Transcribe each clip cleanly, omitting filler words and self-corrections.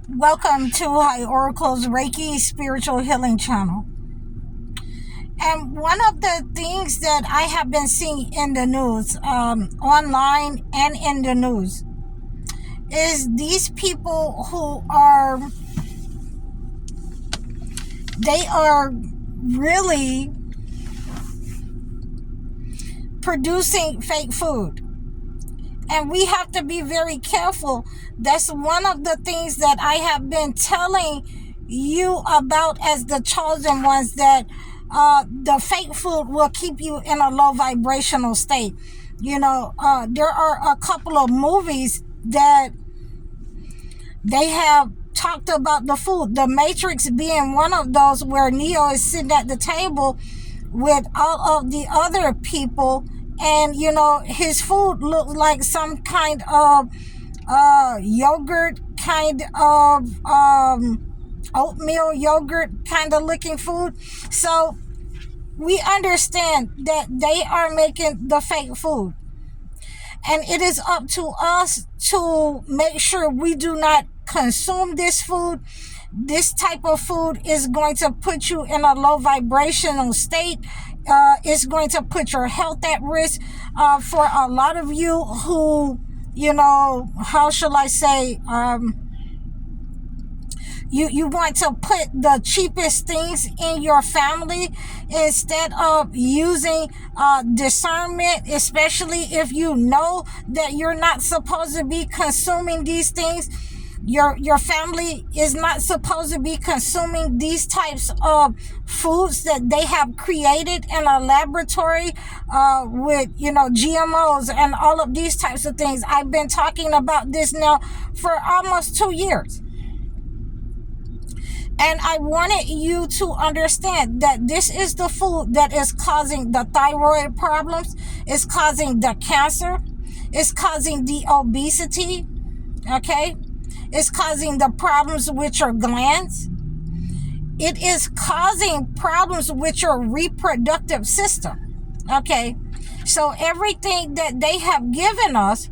Welcome to High Oracle's Reiki Spiritual Healing Channel. And one of the things that I have been seeing in the news, online and in the news, is these people who they are really producing fake food. And we have to be very careful. That's one of the things that I have been telling you about as the chosen ones, that the fake food will keep you in a low vibrational state. There are a couple of movies that they have talked about the food. The Matrix being one of those, where Neo is sitting at the table with all of the other people, and his food looked like some kind of yogurt, kind of oatmeal yogurt kind of looking food. So we understand that they are making the fake food, and it is up to us to make sure we do not consume this food. This type of food is going to put you in a low vibrational state. It's going to put your health at risk. For a lot of you who, how shall I say, you want to put the cheapest things in your family instead of using discernment, especially if you know that you're not supposed to be consuming these things. Your family is not supposed to be consuming these types of foods that they have created in a laboratory, with GMOs and all of these types of things. I've been talking about this now for almost 2 years. And I wanted you to understand that this is the food that is causing the thyroid problems, is causing the cancer, is causing the obesity, okay? It's causing the problems with your glands. It is causing problems with your reproductive system, okay? So everything that they have given us,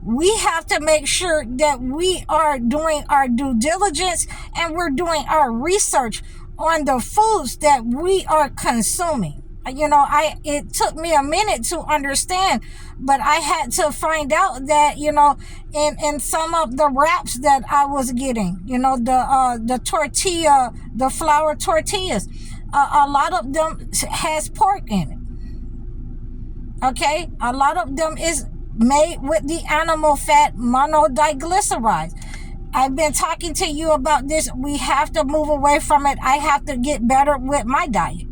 we have to make sure that we are doing our due diligence and we're doing our research on the foods that we are consuming. It took me a minute to understand, but I had to find out that, in some of the wraps that I was getting, the tortilla, the flour tortillas, a lot of them has pork in it. Okay? A lot of them is made with the animal fat monodiglycerides. I've been talking to you about this. We have to move away from it. I have to get better with my diet.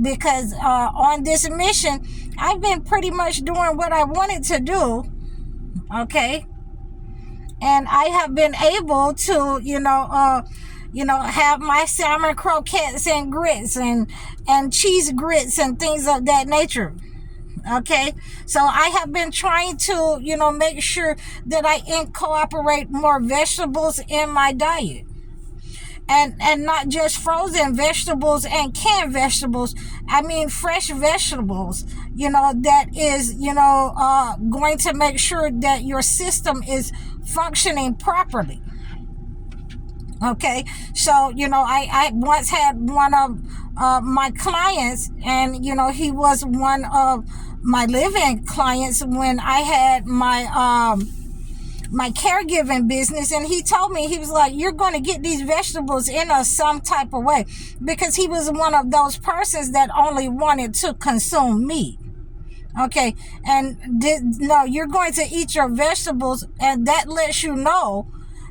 Because on this mission, I've been pretty much doing what I wanted to do, okay? And I have been able to, have my salmon croquettes and grits and cheese grits and things of that nature, okay? So I have been trying to, make sure that I incorporate more vegetables in my diet. And not just frozen vegetables and canned vegetables. I mean fresh vegetables, that is, going to make sure that your system is functioning properly. Okay, so, I once had one of my clients, and, he was one of my live-in clients when I had my caregiving business, and he told me, he was like, you're going to get these vegetables in us some type of way, because he was one of those persons that only wanted to consume meat. Okay, and no, you're going to eat your vegetables, and that lets you know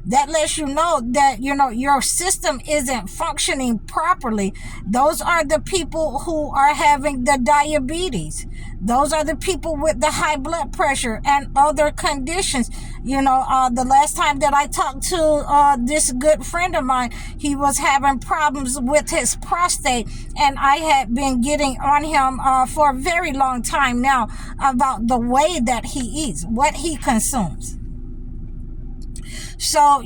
that your system isn't functioning properly. Those are the people who are having the diabetes. Those are the people with the high blood pressure and other conditions. The last time that I talked to this good friend of mine, he was having problems with his prostate, and I had been getting on him for a very long time now about the way that he eats, what he consumes. So,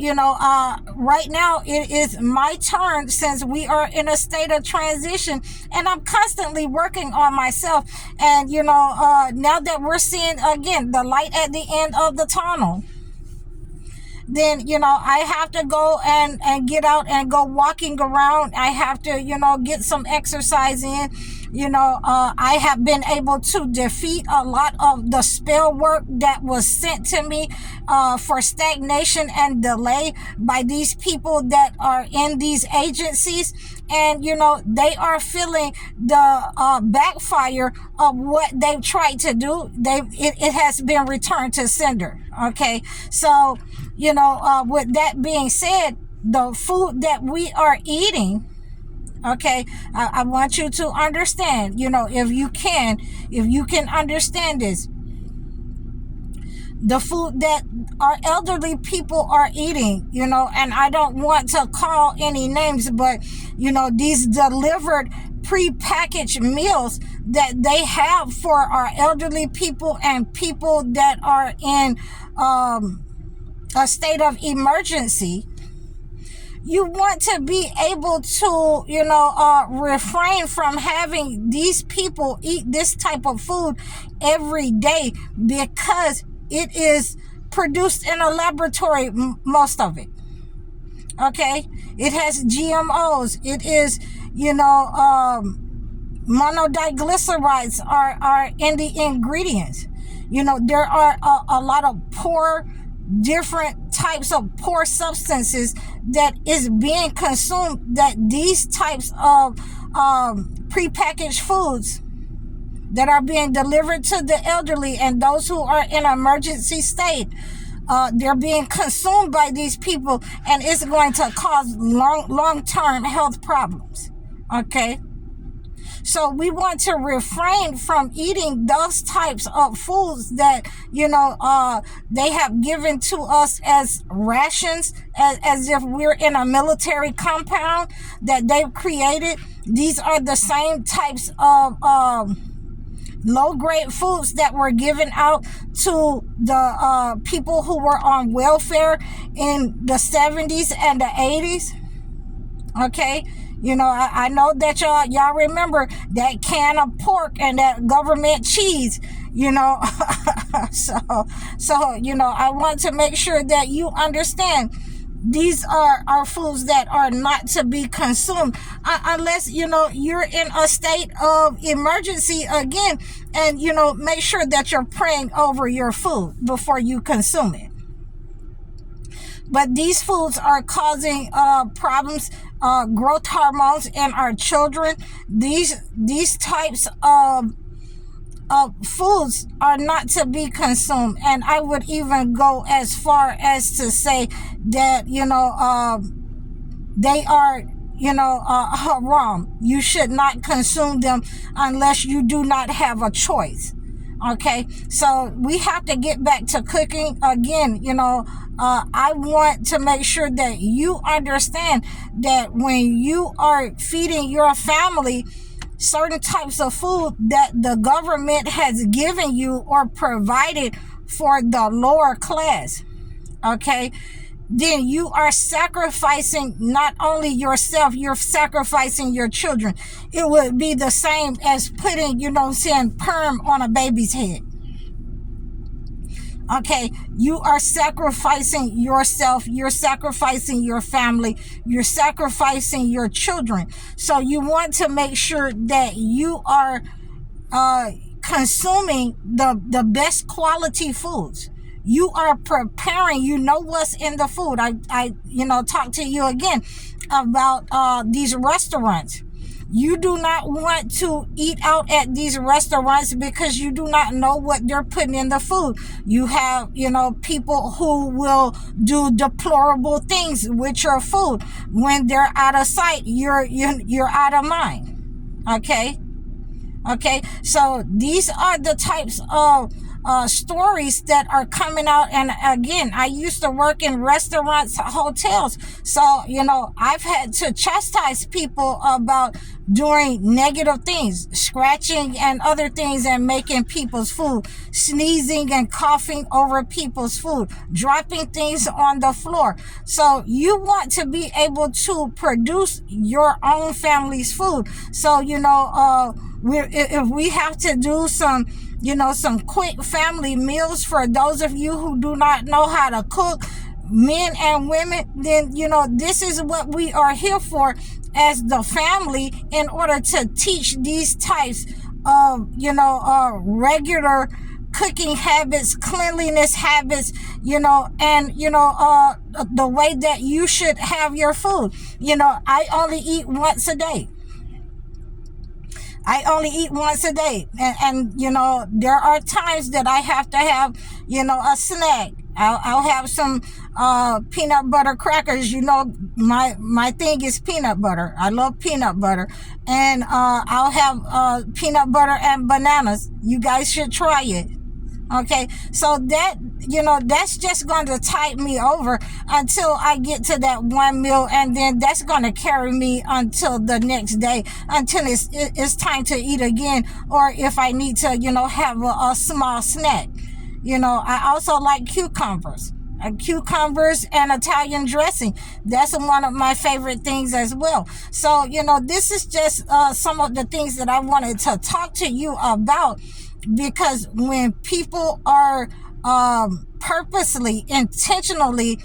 right now it is my turn, since we are in a state of transition, and I'm constantly working on myself. And, now that we're seeing, again, the light at the end of the tunnel, then, I have to go and get out and go walking around. I have to, get some exercise in. I have been able to defeat a lot of the spell work that was sent to me for stagnation and delay by these people that are in these agencies. And, they are feeling the backfire of what they've tried to do. It has been returned to sender. Okay. So, with that being said, the food that we are eating, okay, I want you to understand, if you can understand this, the food that our elderly people are eating, and I don't want to call any names, but, these delivered pre-packaged meals that they have for our elderly people and people that are in a state of emergency. You want to be able to, refrain from having these people eat this type of food every day, because it is produced in a laboratory, most of it. Okay? It has GMOs. It is, monodiglycerides are in the ingredients. There are a lot of different types of poor substances that is being consumed, that these types of prepackaged foods that are being delivered to the elderly and those who are in an emergency state, they're being consumed by these people, and it's going to cause long-term health problems. Okay? So we want to refrain from eating those types of foods that, they have given to us as rations, as if we're in a military compound that they've created. These are the same types of low-grade foods that were given out to the people who were on welfare in the 70s and the 80s. Okay? I know that y'all remember that can of pork and that government cheese, so, I want to make sure that you understand these are foods that are not to be consumed unless, you're in a state of emergency again, and, make sure that you're praying over your food before you consume it. But these foods are causing problems, growth hormones in our children. These types of foods are not to be consumed. And I would even go as far as to say that, they are, haram. You should not consume them unless you do not have a choice. Okay, so we have to get back to cooking again. I want to make sure that you understand that when you are feeding your family certain types of food that the government has given you or provided for the lower class, okay, then you are sacrificing not only yourself, you're sacrificing your children. It would be the same as putting, perm on a baby's head. Okay, you are sacrificing yourself, you're sacrificing your family, you're sacrificing your children. So you want to make sure that you are consuming the best quality foods. You are preparing, what's in the food. I talk to you again about these restaurants. You do not want to eat out at these restaurants because you do not know what they're putting in the food. You have, people who will do deplorable things with your food. When they're out of sight, you're out of mind. Okay? Okay? So these are the types of stories that are coming out. And again, I used to work in restaurants, hotels. So, I've had to chastise people about doing negative things, scratching and other things and making people's food, sneezing and coughing over people's food, dropping things on the floor. So you want to be able to produce your own family's food. So, if we have to do some quick family meals for those of you who do not know how to cook, men and women, then, this is what we are here for as the family, in order to teach these types of, regular cooking habits, cleanliness habits, and, the way that you should have your food. I only eat once a day. And there are times that I have to have, a snack. I'll have some peanut butter crackers. My thing is peanut butter. I love peanut butter. And I'll have peanut butter and bananas. You guys should try it. Okay, so that, that's just going to tide me over until I get to that one meal, and then that's going to carry me until the next day, until it's time to eat again, or if I need to, have a small snack. I also like cucumbers. Cucumbers and Italian dressing. That's one of my favorite things as well. So, this is just some of the things that I wanted to talk to you about. Because when people are purposely, intentionally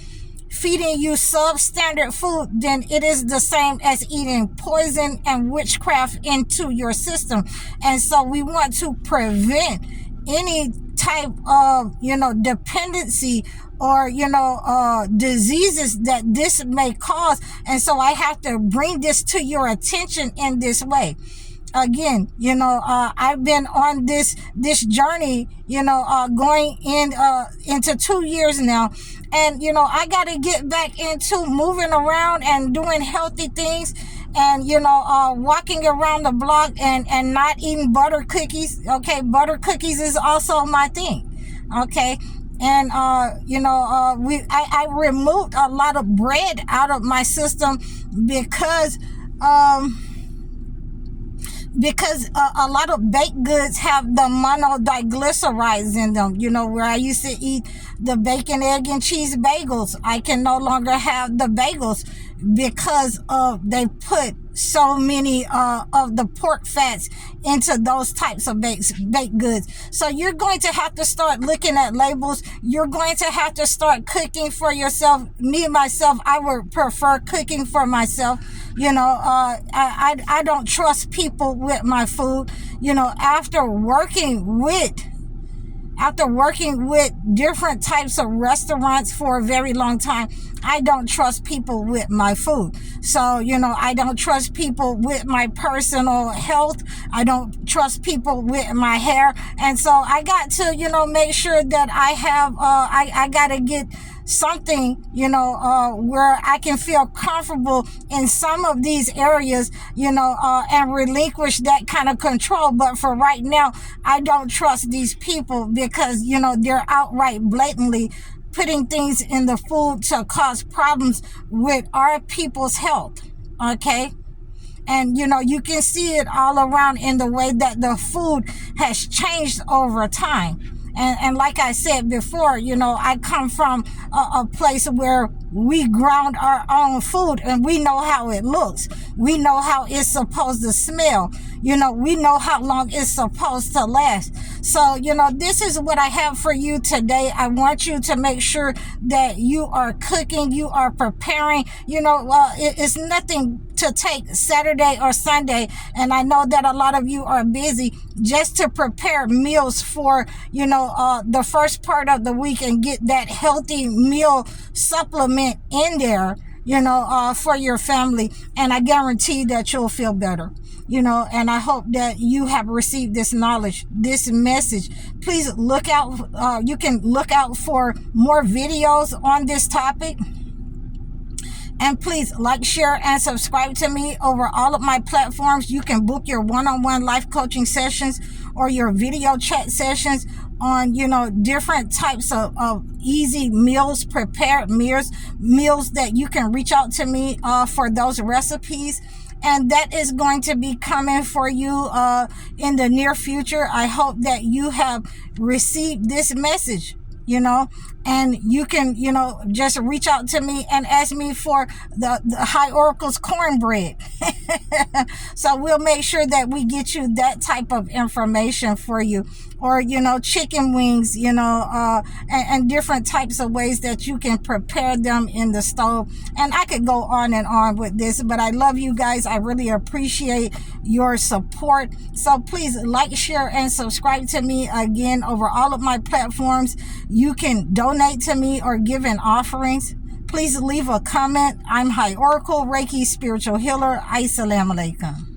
feeding you substandard food, then it is the same as eating poison and witchcraft into your system. And so we want to prevent any type of, dependency or, diseases that this may cause. And so I have to bring this to your attention in this way. Again, I've been on this journey, going into 2 years now. And, I got to get back into moving around and doing healthy things, and, walking around the block and not eating butter cookies. Okay. Butter cookies is also my thing. Okay. And, I removed a lot of bread out of my system because a lot of baked goods have the monodiglycerides in them. Where I used to eat the bacon, egg, and cheese bagels, I can no longer have the bagels because they put so many of the pork fats into those types of baked goods. So you're going to have to start looking at labels. You're going to have to start cooking for yourself. Myself, I would prefer cooking for myself. I don't trust people with my food. After working with different types of restaurants for a very long time, I don't trust people with my food. So, I don't trust people with my personal health. I don't trust people with my hair. And so I got to, make sure that I have, I got to get something, where I can feel comfortable in some of these areas, and relinquish that kind of control. But for right now, I don't trust these people because, they're outright blatantly putting things in the food to cause problems with our people's health. Okay. And, you can see it all around in the way that the food has changed over time. And like I said before, I come from a place where we ground our own food and we know how it looks. We know how it's supposed to smell. We know how long it's supposed to last. So, this is what I have for you today. I want you to make sure that you are cooking, you are preparing. It's nothing to take Saturday or Sunday. And I know that a lot of you are busy just to prepare meals for, the first part of the week and get that healthy meal supplement in there, for your family. And I guarantee that you'll feel better. And I hope that you have received this knowledge, this message. Please look out. You can look out for more videos on this topic. And please like, share, and subscribe to me over all of my platforms. You can book your one-on-one life coaching sessions or your video chat sessions on, different types of easy meals, prepared meals that you can reach out to me for those recipes. And that is going to be coming for you in the near future. I hope that you have received this message, And you can, just reach out to me and ask me for the High Oracle's cornbread. So we'll make sure that we get you that type of information for you. Or, chicken wings, and different types of ways that you can prepare them in the stove. And I could go on and on with this, but I love you guys. I really appreciate your support. So please like, share, and subscribe to me again over all of my platforms. You can donate to me or give in offerings. Please leave a comment. I'm High Oracle, Reiki Spiritual Healer. Assalamu alaikum.